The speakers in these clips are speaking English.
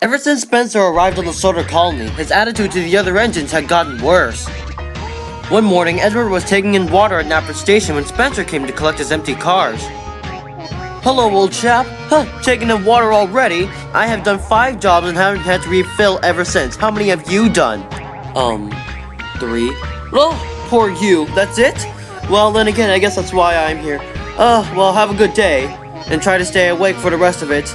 Ever since Spencer arrived on the Sodor Colony, his attitude to the other engines had gotten worse. One morning, Edward was taking in water at Napper Station when Spencer came to collect his empty cars. "Hello, old chap. Huh, taking in water already? I have done 5 jobs and haven't had to refill ever since. How many have you done?" 3. "Oh, poor you. That's it? Well, then again, I guess that's why I'm here. Well, have a good day, and try to stay awake for the rest of it."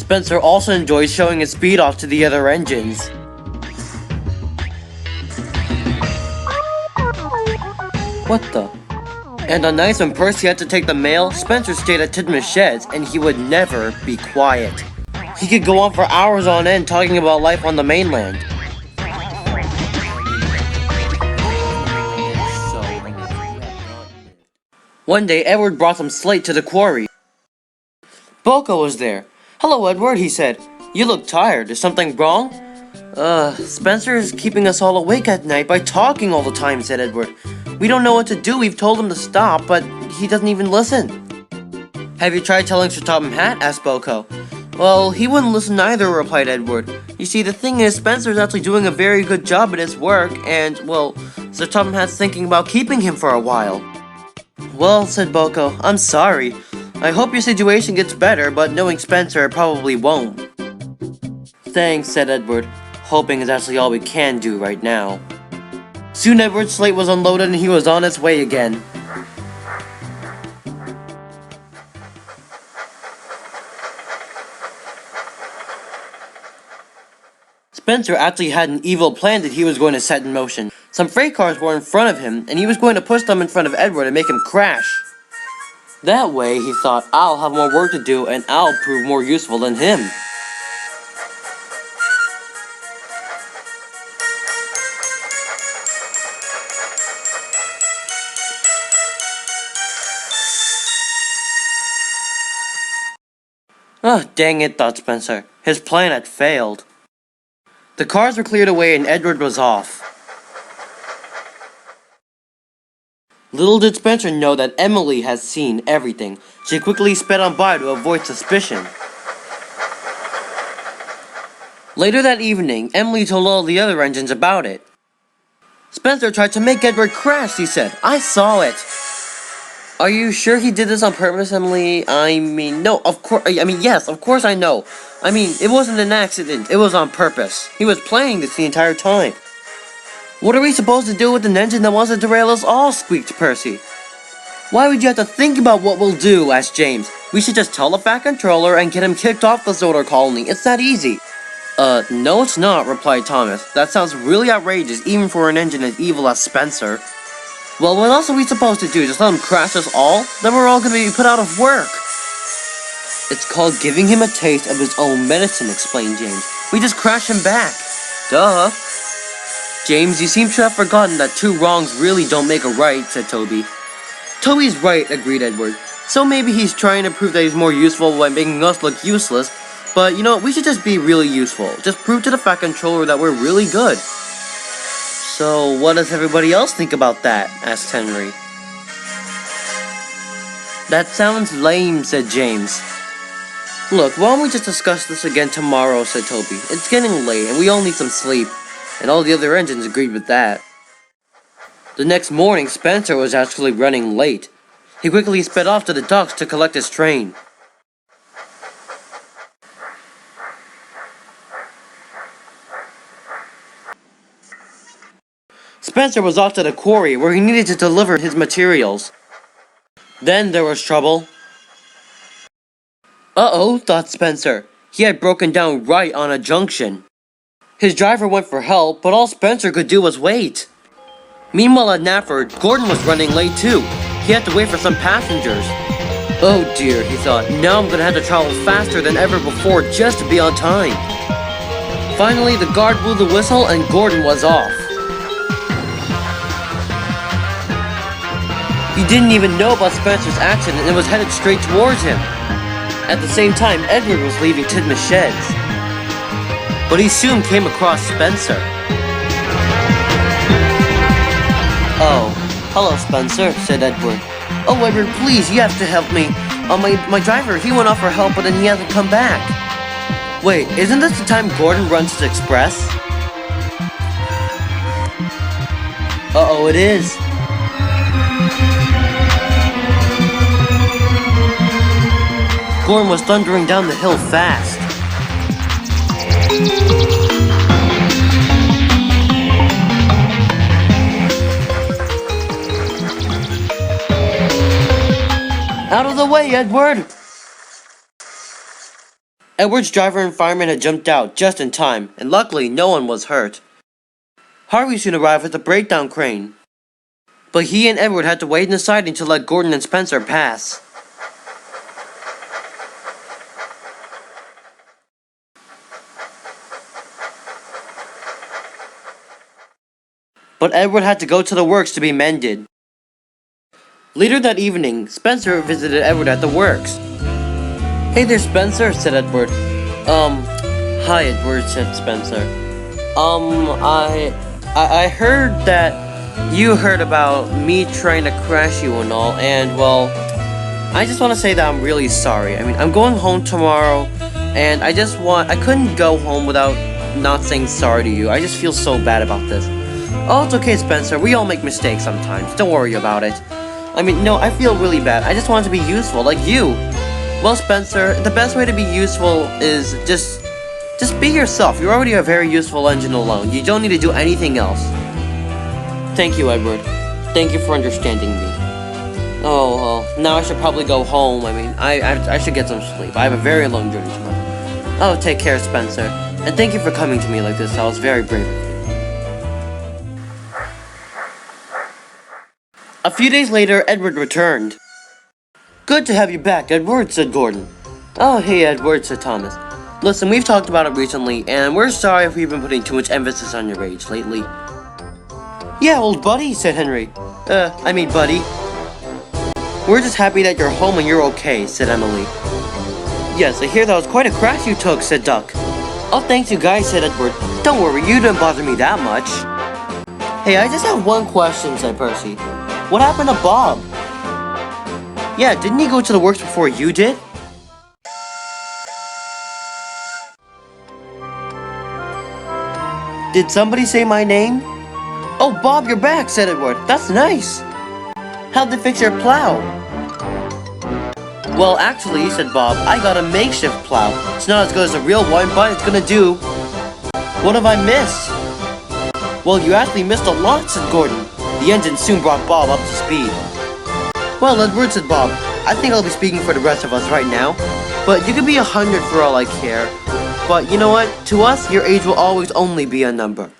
Spencer also enjoys showing his speed off to the other engines. What the? And on nights when Percy had to take the mail, Spencer stayed at Tidman's sheds, and he would never be quiet. He could go on for hours on end talking about life on the mainland. One day, Edward brought some slate to the quarry. Boko was there. "Hello, Edward," he said. "You look tired. Is something wrong?" Spencer is keeping us all awake at night by talking all the time," said Edward. "We don't know what to do. We've told him to stop, but he doesn't even listen." "Have you tried telling Sir Topham Hatt?" asked Boko. "Well, he wouldn't listen either," replied Edward. "You see, the thing is, Spencer's actually doing a very good job at his work, and, well, Sir Topham Hatt's thinking about keeping him for a while." "Well," said Boko, "I'm sorry. I hope your situation gets better, but knowing Spencer, it probably won't." "Thanks," said Edward, hoping is actually all we can do right now. Soon Edward's slate was unloaded and he was on his way again. Spencer actually had an evil plan that he was going to set in motion. Some freight cars were in front of him, and he was going to push them in front of Edward and make him crash. That way, he thought, I'll have more work to do and I'll prove more useful than him. Oh, dang it, thought Spencer. His plan had failed. The cars were cleared away and Edward was off. Little did Spencer know that Emily had seen everything. She quickly sped on by to avoid suspicion. Later that evening, Emily told all the other engines about it. "Spencer tried to make Edward crash," he said. "I saw it." "Are you sure he did this on purpose, Emily? No, of course, yes, of course I know. It wasn't an accident, it was on purpose. He was planning this the entire time." "What are we supposed to do with an engine that wants to derail us all?" squeaked Percy. "Why would you have to think about what we'll do?" asked James. "We should just tell the Fat Controller and get him kicked off the Sodor Colony. It's that easy." No it's not," replied Thomas. "That sounds really outrageous, even for an engine as evil as Spencer." "Well, what else are we supposed to do? Just let him crash us all? Then we're all gonna be put out of work." "It's called giving him a taste of his own medicine," explained James. "We just crash him back." "Duh." "James, you seem to have forgotten that 2 wrongs really don't make a right," said Toby. "Toby's right," agreed Edward. "So maybe he's trying to prove that he's more useful by making us look useless. But, we should just be really useful. Just prove to the Fat Controller that we're really good." "So, what does everybody else think about that?" asked Henry. "That sounds lame," said James. "Look, why don't we just discuss this again tomorrow," said Toby. "It's getting late, and we all need some sleep." And all the other engines agreed with that. The next morning, Spencer was actually running late. He quickly sped off to the docks to collect his train. Spencer was off to the quarry where he needed to deliver his materials. Then there was trouble. Uh-oh, thought Spencer. He had broken down right on a junction. His driver went for help, but all Spencer could do was wait. Meanwhile at Nafford, Gordon was running late too. He had to wait for some passengers. Oh dear, he thought, now I'm gonna have to travel faster than ever before just to be on time. Finally, the guard blew the whistle and Gordon was off. He didn't even know about Spencer's accident and was headed straight towards him. At the same time, Edward was leaving Tidman's sheds. But he soon came across Spencer. Oh, Hello, Spencer, said Edward. Oh, Edward, please, you have to help me. My driver, he went off for help, but then he hasn't come back. Wait, isn't this the time Gordon runs his express? Uh-oh, it is. Gordon was thundering down the hill fast. Out of the way, Edward! Edward's driver and fireman had jumped out just in time, and luckily no one was hurt. Harvey soon arrived with the breakdown crane. But he and Edward had to wait in the siding to let Gordon and Spencer pass. But Edward had to go to the works to be mended. Later that evening, Spencer visited Edward at the works. Hey there, Spencer, said Edward. Hi, Edward, said Spencer. I heard that you heard about me trying to crash you and all, and, well, I just want to say that I'm really sorry. I mean, I'm going home tomorrow, and I couldn't go home without not saying sorry to you. I just feel so bad about this. Oh, it's okay, Spencer. We all make mistakes sometimes. Don't worry about it. I mean, no, I feel really bad. I just want to be useful, like you. Well, Spencer, the best way to be useful is just be yourself. You're already a very useful engine alone. You don't need to do anything else. Thank you, Edward. Thank you for understanding me. Oh, well, now I should probably go home. I mean, I should get some sleep. I have a very long journey tomorrow. Oh, take care, Spencer. And thank you for coming to me like this. That was very brave of you. A few days later, Edward returned. Good to have you back, Edward, said Gordon. Oh, hey, Edward, said Thomas. Listen, we've talked about it recently, and we're sorry if we've been putting too much emphasis on your age lately. Yeah, old buddy, said Henry. Buddy. We're just happy that you're home and you're okay, said Emily. Yes, I hear that was quite a crash you took, said Duck. Oh, thanks you guys, said Edward. Don't worry, you didn't bother me that much. Hey, I just have one question, said Percy. What happened to Bob? Yeah, didn't he go to the works before you did? Did somebody say my name? Oh, Bob, you're back, said Edward. That's nice. How'd they fix your plow? Well, actually, said Bob, I got a makeshift plow. It's not as good as a real one, but it's gonna do. What have I missed? Well, you actually missed a lot, said Gordon. The engine soon brought Bob up to speed. Well, Edward, said Bob, I think I'll be speaking for the rest of us right now. But you could be 100 for all I care. But you know what? To us, your age will always only be a number.